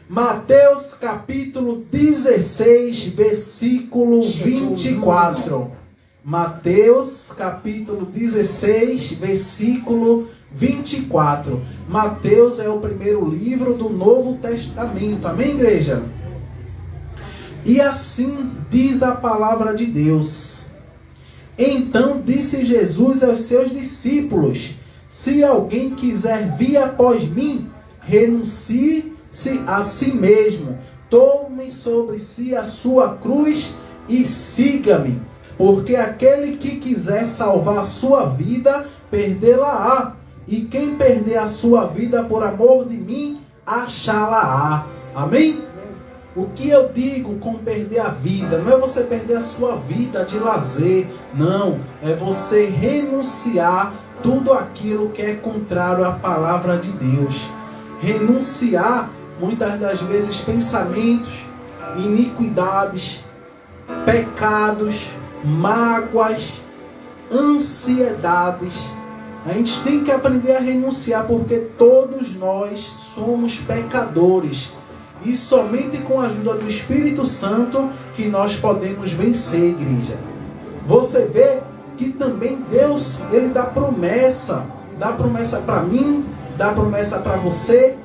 Mateus capítulo 16, versículo 24. Mateus capítulo 16, versículo 24. Mateus é o primeiro livro do Novo Testamento. Amém, igreja? E assim diz a palavra de Deus. Então disse Jesus aos seus discípulos: se alguém quiser vir após mim, renuncie-se a si mesmo, tome sobre si a sua cruz e siga-me. Porque aquele que quiser salvar a sua vida, perdê-la-á. E quem perder a sua vida por amor de mim, achá-la-á. Amém? O que eu digo com perder a vida? Não é você perder a sua vida de lazer. Não. É você renunciar tudo aquilo que é contrário à palavra de Deus. Renunciar, muitas das vezes, pensamentos, iniquidades, pecados, mágoas, ansiedades. A gente tem que aprender a renunciar, porque todos nós somos pecadores. E somente com a ajuda do Espírito Santo que nós podemos vencer, igreja. Você vê que também Deus, Ele dá promessa para mim, dá promessa para você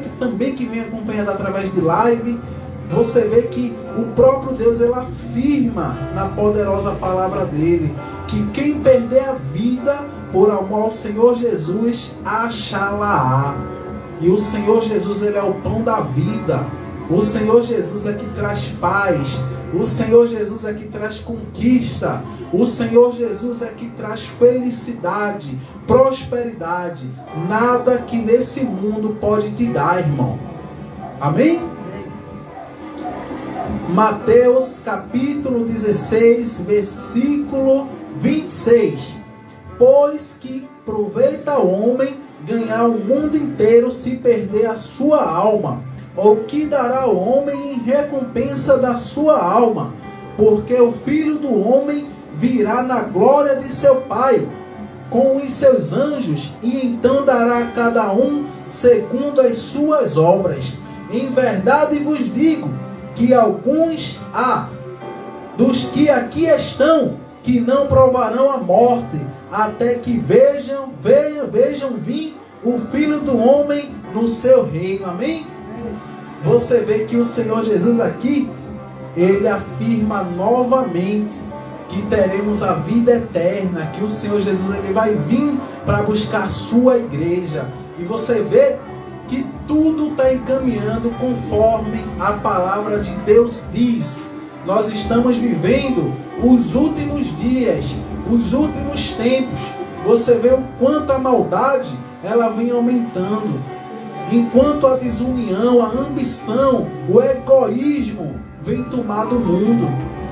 que também que vem acompanhando através de live. Você vê que o próprio Deus, Ele afirma na poderosa palavra dEle, que quem perder a vida por amor ao Senhor Jesus, achá-la-á. E o Senhor Jesus, Ele é o pão da vida. O Senhor Jesus é que traz paz. O Senhor Jesus é que traz conquista. O Senhor Jesus é que traz felicidade, prosperidade. Nada que nesse mundo pode te dar, irmão. Amém? Mateus capítulo 16, versículo 26. Pois que proveita o homem ganhar o mundo inteiro se perder a sua alma? Ou que dará o homem em recompensa da sua alma? Porque o Filho do Homem virá na glória de seu Pai com os seus anjos, e então dará a cada um segundo as suas obras. Em verdade vos digo que alguns há dos que aqui estão que não provarão a morte, até que vejam vir o Filho do Homem no seu reino. Amém? Você vê que o Senhor Jesus aqui, Ele afirma novamente que teremos a vida eterna, que o Senhor Jesus, Ele vai vir para buscar a sua igreja. E você vê que tudo está encaminhando conforme a palavra de Deus diz. Nós estamos vivendo os últimos dias, os últimos tempos. Você vê o quanto a maldade ela vem aumentando, enquanto a desunião, a ambição, o egoísmo vem tomar o mundo.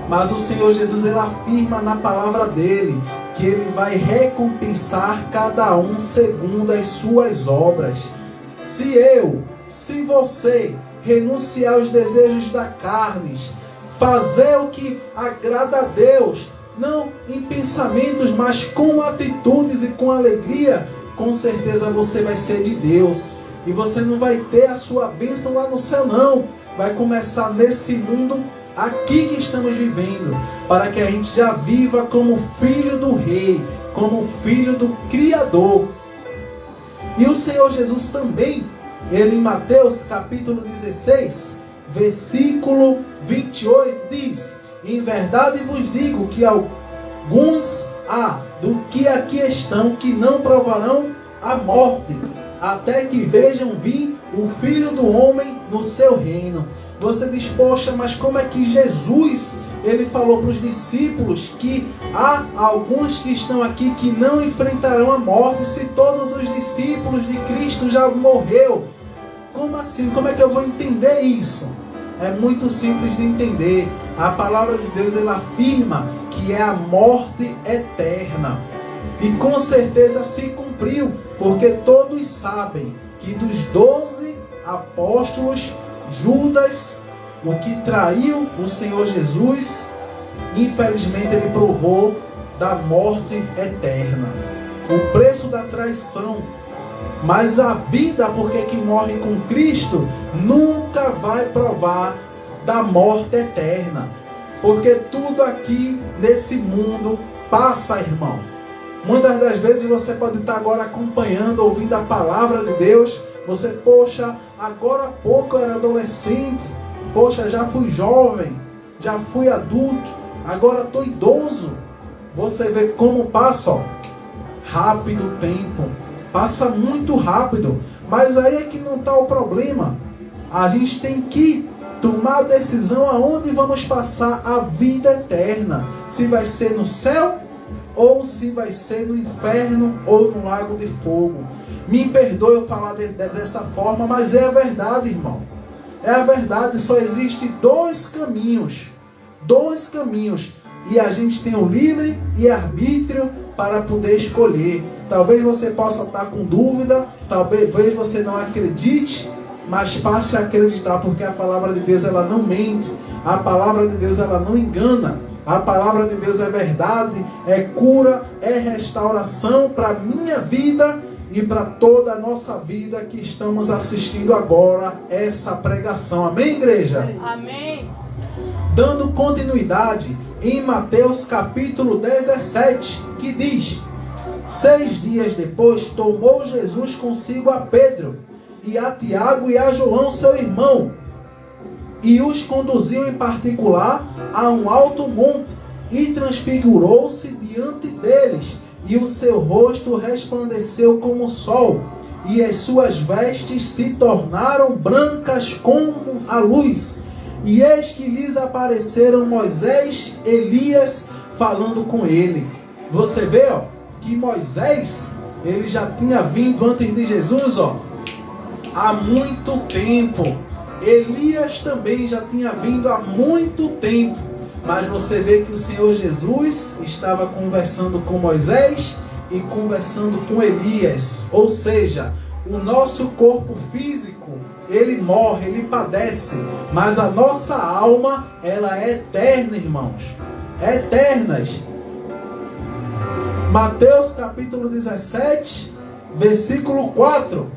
Mas o Senhor Jesus, Ele afirma na palavra dEle que Ele vai recompensar cada um segundo as suas obras. Se você renunciar aos desejos da carne, fazer o que agrada a Deus, não em pensamentos, mas com atitudes e com alegria, com certeza você vai ser de Deus. E você não vai ter a sua bênção lá no céu, não. Vai começar nesse mundo aqui que estamos vivendo, para que a gente já viva como filho do Rei, como filho do Criador. E o Senhor Jesus também, Ele em Mateus capítulo 16, versículo 28, diz: em verdade vos digo que alguns há do que aqui estão que não provarão a morte, até que vejam vir o Filho do Homem no seu reino. Você diz: poxa, mas como é que Jesus, Ele falou para os discípulos que há alguns que estão aqui que não enfrentarão a morte, se todos os discípulos de Cristo já morreu? Como assim? Como é que eu vou entender isso? É muito simples de entender. A palavra de Deus, ela afirma que é a morte eterna. E com certeza se cumpriu, porque todos sabem que dos 12 apóstolos, Judas, o que traiu o Senhor Jesus, infelizmente ele provou da morte eterna. O preço da traição Mas a vida, porque quem morre com Cristo nunca vai provar da morte eterna. Porque tudo aqui nesse mundo passa, irmão. Muitas das vezes você pode estar agora acompanhando, ouvindo a palavra de Deus. Você, poxa, agora há pouco eu era adolescente. Poxa, já fui jovem, já fui adulto, agora estou idoso. Você vê como passa, ó, rápido o tempo. Passa muito rápido. Mas aí é que não está o problema. A gente tem que tomar a decisão aonde vamos passar a vida eterna. Se vai ser no céu, ou se vai ser no inferno, ou no lago de fogo. Me perdoe eu falar dessa forma, mas é a verdade, irmão. É a verdade, só existe dois caminhos. Dois caminhos. E a gente tem o livre e arbítrio para poder escolher. Talvez você possa estar com dúvida, talvez você não acredite, mas passe a acreditar, porque a palavra de Deus ela não mente, a palavra de Deus ela não engana, a palavra de Deus é verdade, é cura, é restauração para a minha vida e para toda a nossa vida que estamos assistindo agora essa pregação. Amém, igreja? Amém. Dando continuidade em Mateus capítulo 17, que diz: 6 dias depois tomou Jesus consigo a Pedro e a Tiago e a João seu irmão, e os conduziu em particular a um alto monte, e transfigurou-se diante deles, e o seu rosto resplandeceu como o sol, e as suas vestes se tornaram brancas como a luz. E eis que lhes apareceram Moisés e Elias falando com ele. Você vê, ó, que Moisés, ele já tinha vindo antes de Jesus, ó, há muito tempo. Elias também já tinha vindo há muito tempo. Mas você vê que o Senhor Jesus estava conversando com Moisés e conversando com Elias. Ou seja, o nosso corpo físico, ele morre, ele padece. Mas a nossa alma, ela é eterna, irmãos. Eternas. Mateus capítulo 17, versículo 4.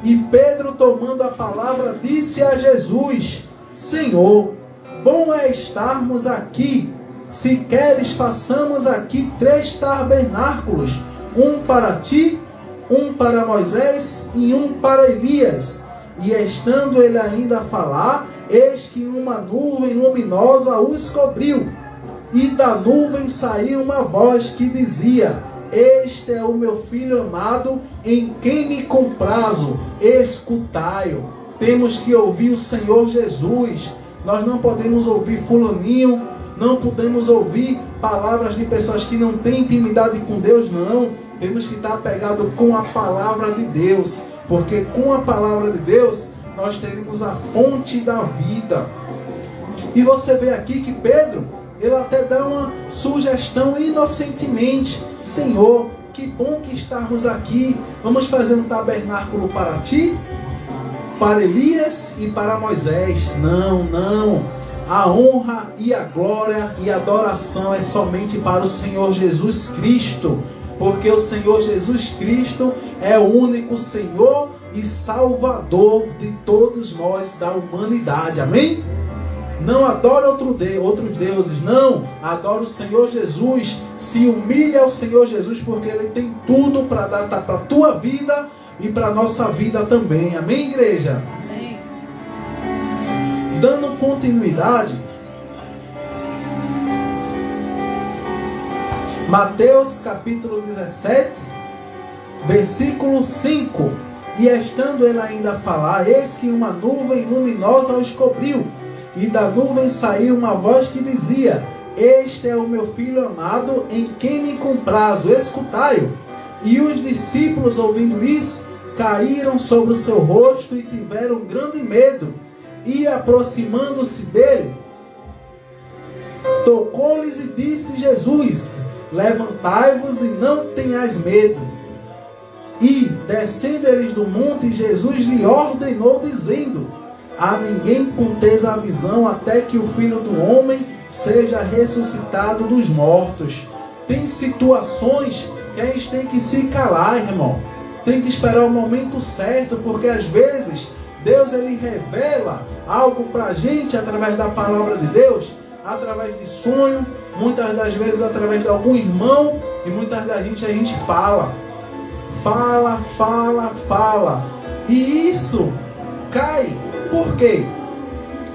E Pedro, tomando a palavra, disse a Jesus: Senhor, bom é estarmos aqui. Se queres, façamos aqui 3 tabernáculos, um para ti, um para Moisés e um para Elias. E estando ele ainda a falar, eis que uma nuvem luminosa os cobriu. E da nuvem saiu uma voz que dizia: Este é o meu filho amado, em quem me comprazo, escutai-o. Temos que ouvir o Senhor Jesus. Nós não podemos ouvir fulaninho, não podemos ouvir palavras de pessoas que não têm intimidade com Deus, não. Temos que estar apegado com a palavra de Deus, porque com a palavra de Deus nós teremos a fonte da vida. E você vê aqui que Pedro, ele até dá uma sugestão inocentemente: Senhor, que bom que estarmos aqui. Vamos fazer um tabernáculo para ti, para Elias e para Moisés. Não, não. A honra e a glória e a adoração é somente para o Senhor Jesus Cristo. Porque o Senhor Jesus Cristo é o único Senhor e Salvador de todos nós, da humanidade. Amém? Não adore outros deuses, não. Adore o Senhor Jesus. Se humilha ao Senhor Jesus, porque Ele tem tudo para dar para a tua vida e para a nossa vida também. Amém, igreja? Amém. Dando continuidade, Mateus capítulo 17, versículo 5. E estando ele ainda a falar, eis que uma nuvem luminosa os cobriu. E da nuvem saiu uma voz que dizia: Este é o meu filho amado, em quem me comprazo, escutai-o. E os discípulos, ouvindo isso, caíram sobre o seu rosto e tiveram grande medo. E aproximando-se dele, tocou-lhes e disse Jesus: Levantai-vos e não tenhais medo. E, descendo eles do monte, Jesus lhe ordenou, dizendo: A ninguém conteis a visão, até que o Filho do Homem seja ressuscitado dos mortos. Tem situações que a gente tem que se calar, irmão. tem que esperar o momento certo, porque às vezes Deus ele revela algo para a gente através da palavra de Deus, através de sonho, muitas das vezes através de algum irmão, e muitas da gente a gente fala. E isso cai. Por quê?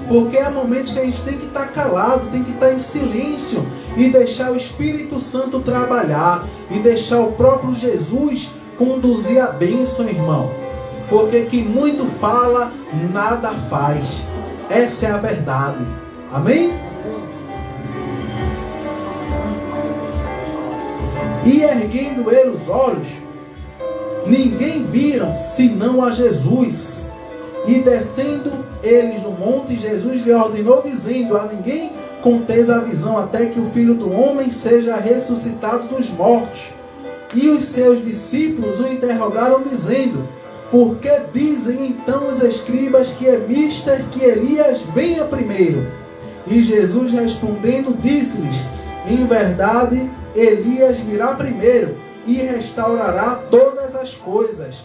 Porque há momentos que a gente tem que estar calado, tem que estar em silêncio e deixar o Espírito Santo trabalhar e deixar o próprio Jesus conduzir a bênção, irmão. Porque quem muito fala, nada faz. Essa é a verdade. Amém? E erguendo ele os olhos, ninguém viram senão a Jesus. E descendo eles no monte, Jesus lhe ordenou, dizendo: a ninguém conteis a visão, até que o Filho do Homem seja ressuscitado dos mortos. E os seus discípulos o interrogaram, dizendo: por que dizem então os escribas que é mister que Elias venha primeiro? E Jesus respondendo disse-lhes: em verdade, Elias virá primeiro e restaurará todas as coisas.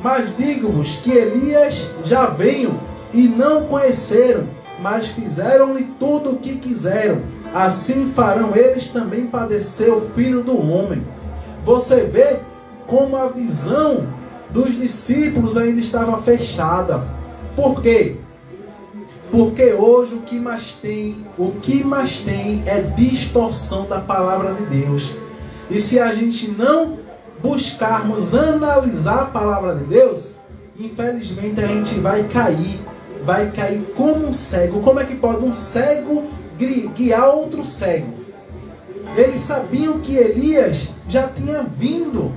Mas digo-vos que Elias já veio e não conheceram, mas fizeram-lhe tudo o que quiseram. Assim farão eles também padecer o Filho do Homem. Você vê como a visão dos discípulos ainda estava fechada. Por quê? Porque hoje o que mais tem é distorção da palavra de Deus. E se a gente não buscarmos analisar a palavra de Deus, infelizmente a gente vai cair como um cego. Como é que pode um cego guiar outro cego? Eles sabiam que Elias já tinha vindo,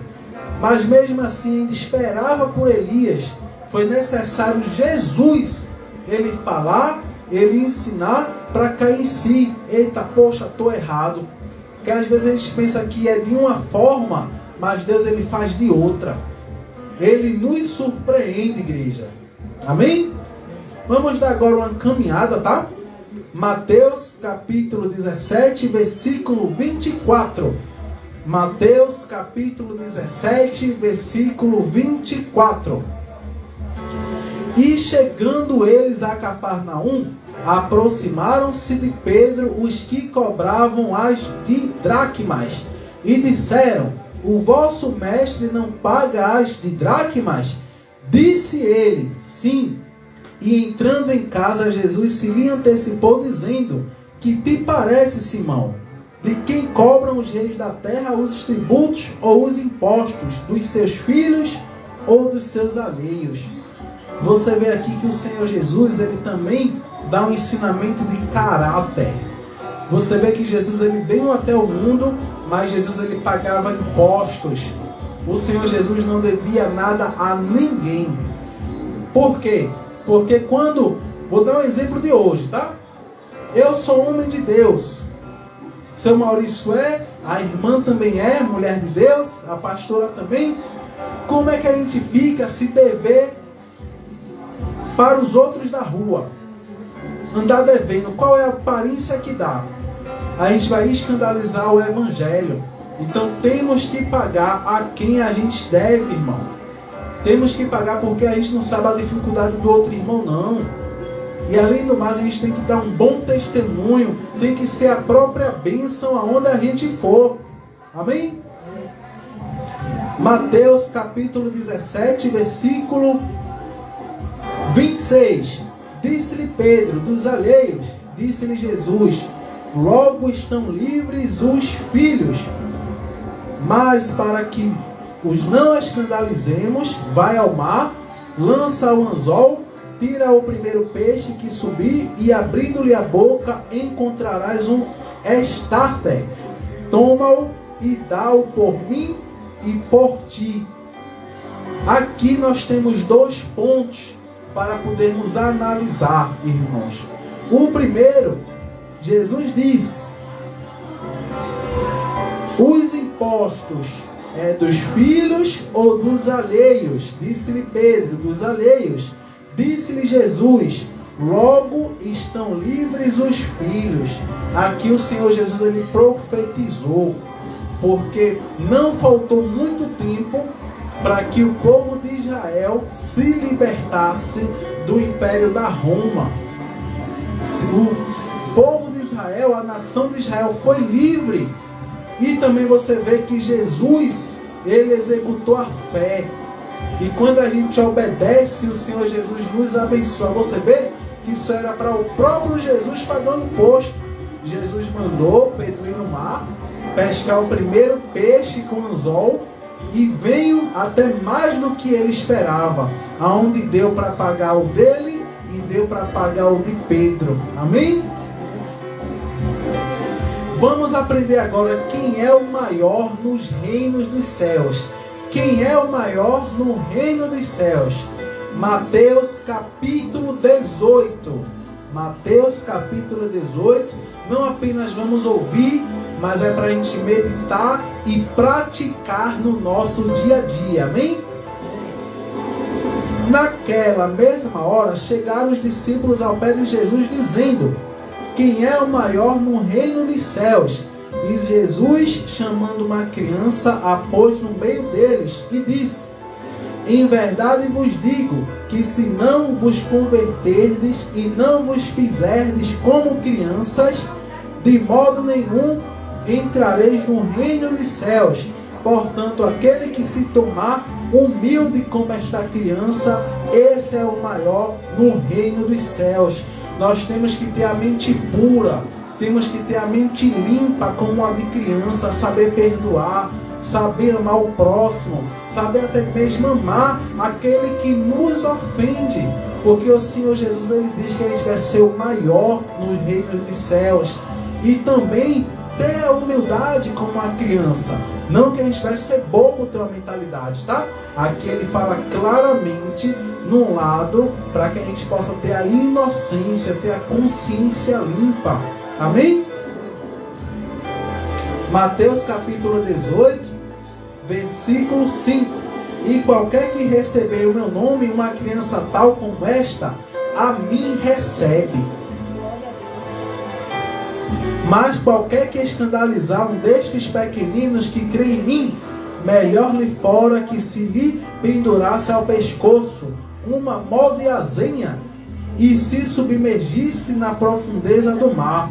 mas mesmo assim ainda esperava por Elias. Foi necessário Jesus ele falar, ele ensinar para cair em si. Eita, poxa, estou errado. Porque às vezes a gente pensa que é de uma forma, mas Deus ele faz de outra. Ele nos surpreende, igreja. Amém? Vamos dar agora uma caminhada, tá? Mateus capítulo 17, versículo 24. Mateus capítulo 17, versículo 24. E chegando eles a Cafarnaum, aproximaram-se de Pedro os que cobravam as dracmas, e disseram: o vosso mestre não paga as dracmas? Disse ele: sim. E entrando em casa, Jesus se lhe antecipou, dizendo: que te parece, Simão? De quem cobram os reis da terra os tributos ou os impostos? Dos seus filhos ou dos seus alheios? Você vê aqui que o Senhor Jesus, ele também dá um ensinamento de caráter. Você vê que Jesus, ele veio até o mundo, mas Jesus, ele pagava impostos. O Senhor Jesus não devia nada a ninguém. Por quê? Porque quando... Vou dar um exemplo de hoje, tá? Eu sou homem de Deus. Seu Maurício é, a irmã também é, mulher de Deus, a pastora também. Como é que a gente fica se dever para os outros da rua? Andar devendo, qual é a aparência que dá? A gente vai escandalizar o evangelho. Então temos que pagar a quem a gente deve, irmão. Temos que pagar porque a gente não sabe a dificuldade do outro irmão, não. E além do mais, a gente tem que dar um bom testemunho. Tem que ser a própria bênção aonde a gente for. Amém? Mateus capítulo 17, versículo 26. Disse-lhe Pedro: dos alheios, disse-lhe Jesus: logo estão livres os filhos. Mas para que os não escandalizemos, vai ao mar, lança o anzol, tira o primeiro peixe que subir, e abrindo-lhe a boca encontrarás um estárter. Toma-o e dá-o por mim e por ti. Aqui nós temos dois pontos para podermos analisar, irmãos. O primeiro, Jesus diz: os impostos é dos filhos ou dos alheios? Disse-lhe Pedro: dos alheios. Disse-lhe Jesus: logo estão livres os filhos. Aqui o Senhor Jesus, ele profetizou, porque não faltou muito tempo para que o povo de Israel se libertasse do império da Roma. O povo de Israel, a nação de Israel foi livre. E também você vê que Jesus, ele executou a fé. E quando a gente obedece, o Senhor Jesus nos abençoa. Você vê que isso era para o próprio Jesus pagar o imposto. Jesus mandou Pedro ir no mar, pescar o primeiro peixe com anzol, e veio até mais do que ele esperava, aonde deu para pagar o dele e deu para pagar o de Pedro. Amém? Vamos aprender agora quem é o maior nos reinos dos céus. Quem é o maior no reino dos céus? Mateus capítulo 18. Mateus capítulo 18. Não apenas vamos ouvir, mas é para a gente meditar e praticar no nosso dia a dia. Amém? Naquela mesma hora chegaram os discípulos ao pé de Jesus dizendo: quem é o maior no reino dos céus? E Jesus, chamando uma criança, a pôs no meio deles e disse: em verdade vos digo que se não vos converterdes e não vos fizerdes como crianças, de modo nenhum entrareis no reino dos céus. Portanto, aquele que se tomar humilde como esta criança, esse é o maior no reino dos céus. Nós temos que ter a mente pura, temos que ter a mente limpa como a de criança, saber perdoar, saber amar o próximo, saber até mesmo amar aquele que nos ofende, porque o Senhor Jesus, ele diz que a gente vai ser o maior no reino dos céus. E também ter a humildade como a criança, não que a gente vai ser bobo ter uma mentalidade, tá? Aqui ele fala claramente num lado para que a gente possa ter a inocência, ter a consciência limpa. Amém? Mateus capítulo 18, versículo 5. E qualquer que receber o meu nome, uma criança tal como esta, a mim recebe. Mas qualquer que escandalizar um destes pequeninos que crê em mim, melhor lhe fora que se lhe pendurasse ao pescoço uma mó de azenha e se submergisse na profundeza do mar.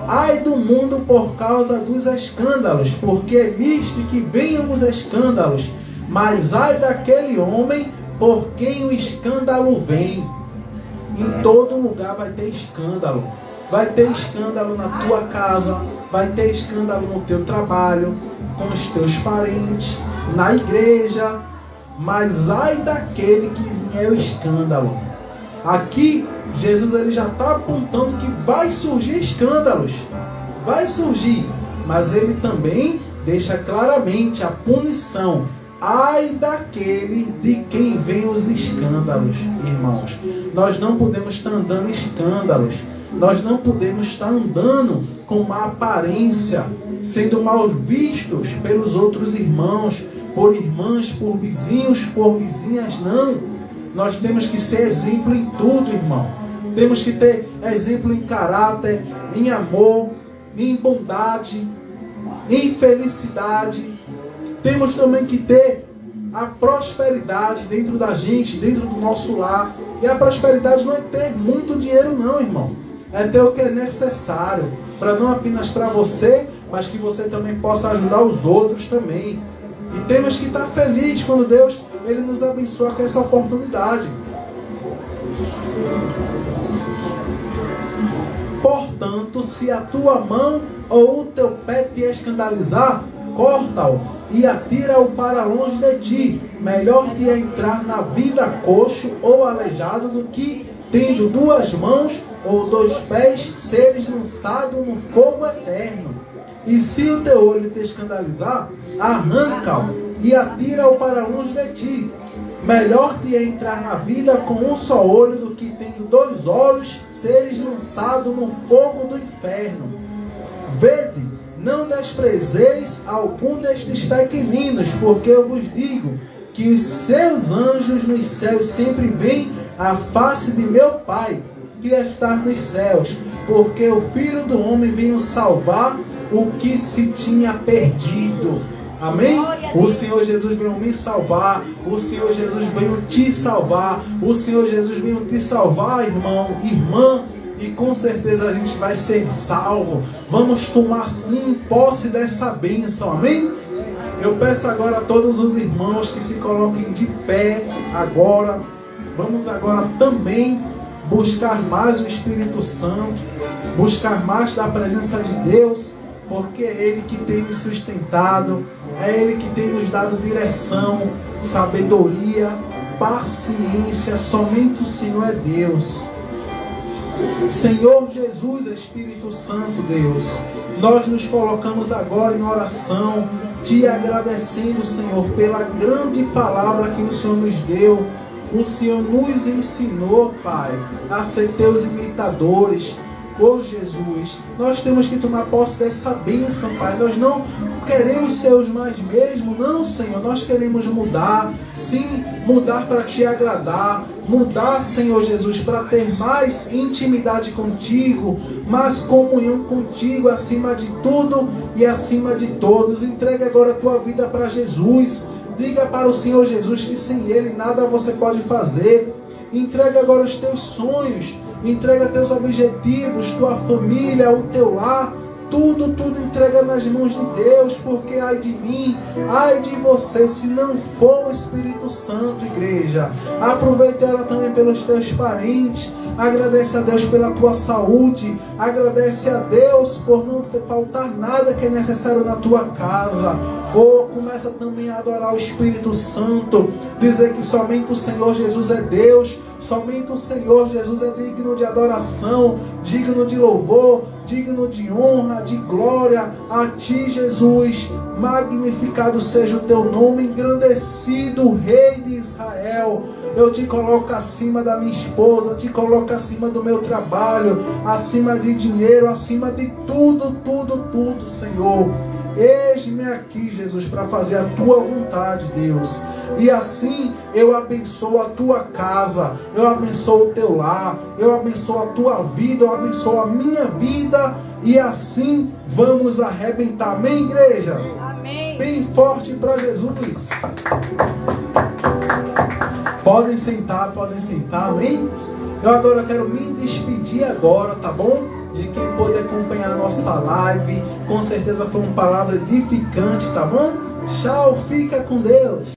Ai do mundo por causa dos escândalos, porque é misto que venham os escândalos, mas ai daquele homem por quem o escândalo vem. Em todo lugar vai ter escândalo. Vai ter escândalo na tua casa, vai ter escândalo no teu trabalho, com os teus parentes, na igreja, mas ai daquele que vier o escândalo. Aqui, Jesus ele já está apontando que vai surgir escândalos, vai surgir, mas ele também deixa claramente a punição. Ai daquele de quem vem os escândalos, irmãos. Nós não podemos estar andando escândalos. Nós não podemos estar andando com uma aparência, sendo mal vistos pelos outros irmãos, por irmãs, por vizinhos, por vizinhas, não. Nós temos que ser exemplo em tudo, irmão. Temos que ter exemplo em caráter, em amor, em bondade, em felicidade. Temos também que ter a prosperidade dentro da gente, dentro do nosso lar. E a prosperidade não é ter muito dinheiro não, irmão. É ter o que é necessário, para não apenas para você, mas que você também possa ajudar os outros também. E temos que estar felizes quando Deus ele nos abençoa com essa oportunidade. Portanto, se a tua mão ou o teu pé te escandalizar, corta-o e atira-o para longe de ti. Melhor te é entrar na vida coxo ou aleijado do que, tendo duas mãos ou dois pés, seres lançado no fogo eterno. E se o teu olho te escandalizar, arranca-o e atira-o para longe de ti. Melhor te é entrar na vida com um só olho do que, tendo dois olhos, seres lançado no fogo do inferno. Vede, não desprezeis algum destes pequeninos, porque eu vos digo que os seus anjos nos céus sempre veem a face de meu Pai, que está nos céus, porque o Filho do Homem veio salvar o que se tinha perdido. Amém? O Senhor Jesus veio me salvar. O Senhor Jesus veio te salvar. O Senhor Jesus veio te salvar, irmão, irmã. E com certeza a gente vai ser salvo. Vamos tomar sim posse dessa bênção. Amém? Eu peço agora a todos os irmãos que se coloquem de pé agora. Vamos agora também buscar mais o Espírito Santo, buscar mais da presença de Deus, porque é Ele que tem nos sustentado, é Ele que tem nos dado direção, sabedoria, paciência. Somente o Senhor é Deus. Senhor Jesus, Espírito Santo, Deus, nós nos colocamos agora em oração, te agradecendo, Senhor, pela grande palavra que o Senhor nos deu. O Senhor nos ensinou, Pai, a ser teus imitadores. Oh Jesus, nós temos que tomar posse dessa bênção, Pai. Nós não queremos ser os mais mesmos, não, Senhor. Nós queremos mudar, sim, mudar para te agradar. Mudar, Senhor Jesus, para ter mais intimidade contigo, mais comunhão contigo, acima de tudo e acima de todos. Entregue agora a tua vida para Jesus. Diga para o Senhor Jesus que sem Ele nada você pode fazer. Entrega agora os teus sonhos, entrega teus objetivos, tua família, o teu lar. Tudo entrega nas mãos de Deus, porque ai de mim, ai de você, se não for o Espírito Santo, igreja. Aproveita ela também pelos teus parentes, agradece a Deus pela tua saúde, agradece a Deus por não faltar nada que é necessário na tua casa. Ou começa também a adorar o Espírito Santo, dizer que somente o Senhor Jesus é Deus, somente o Senhor Jesus é digno de adoração, digno de louvor, digno de honra, de glória a ti, Jesus. Magnificado seja o teu nome, engrandecido, Rei de Israel. Eu te coloco acima da minha esposa, te coloco acima do meu trabalho, acima de dinheiro, acima de tudo, Senhor. Eis-me aqui, Jesus, para fazer a tua vontade, Deus. E assim eu abençoo a tua casa, eu abençoo o teu lar, eu abençoo a tua vida, eu abençoo a minha vida. E assim vamos arrebentar. Amém, igreja? Amém. Bem forte para Jesus. Podem sentar, amém? Eu agora quero me despedir agora, tá bom? De quem pôde acompanhar a nossa live. Com certeza foi uma palavra edificante, tá bom? Tchau, fica com Deus.